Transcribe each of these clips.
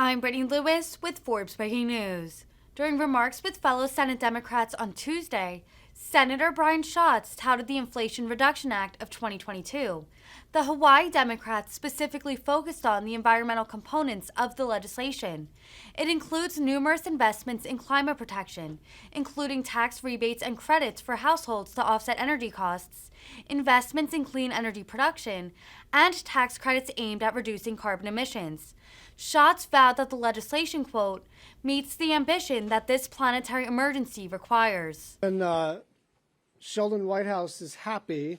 I'm Brittany Lewis with Forbes Breaking News. During remarks with fellow Senate Democrats on Tuesday, Senator Brian Schatz touted the Inflation Reduction Act of 2022. The Hawaii Democrats specifically focused on the environmental components of the legislation. It includes numerous investments in climate protection, including tax rebates and credits for households to offset energy costs, investments in clean energy production, and tax credits aimed at reducing carbon emissions. Schatz vowed that the legislation, quote, meets the ambition that this planetary emergency requires. And Sheldon Whitehouse is happy.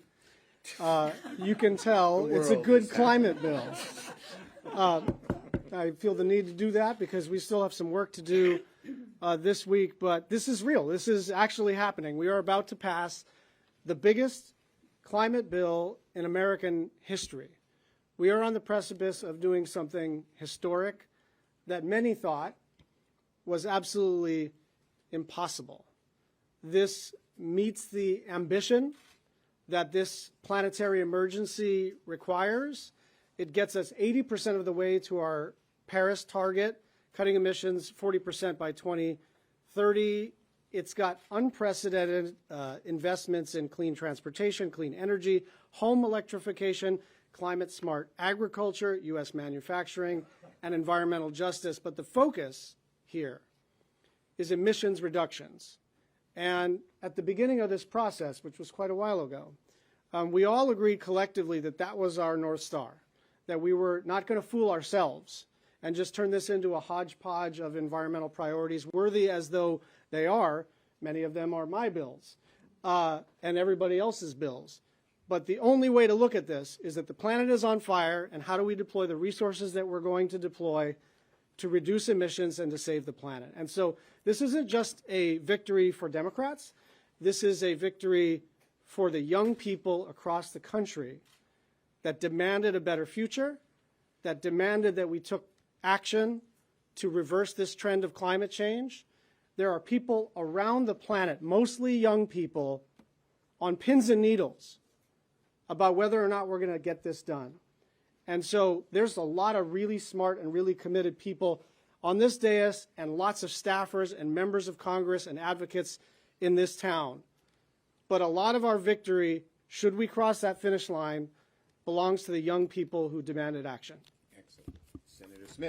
You can tell it's a good climate bill. I feel the need to do that because we still have some work to do this week, but this is real. This is actually happening. We are about to pass the biggest climate bill in American history. We are on the precipice of doing something historic that many thought was absolutely impossible. This meets the ambition that this planetary emergency requires. It gets us 80% of the way to our Paris target, cutting emissions 40% by 2030. It's got unprecedented investments in clean transportation, clean energy, home electrification, climate-smart agriculture, U.S. manufacturing, and environmental justice. But the focus here is emissions reductions. And at the beginning of this process, which was quite a while ago, we all agreed collectively that that was our North Star, that we were not going to fool ourselves and just turn this into a hodgepodge of environmental priorities, worthy as though they are. Many of them are my bills and everybody else's bills. But the only way to look at this is that the planet is on fire, and how do we deploy the resources that we're going to deploy to reduce emissions and to save the planet? And so this isn't just a victory for Democrats. This is a victory for the young people across the country that demanded a better future, that demanded that we took action to reverse this trend of climate change. There are people around the planet, mostly young people, on pins and needles about whether or not we're going to get this done. And so there's a lot of really smart and really committed people on this dais and lots of staffers and members of Congress and advocates in this town. But a lot of our victory, should we cross that finish line, belongs to the young people who demanded action. Excellent. Senator Smith.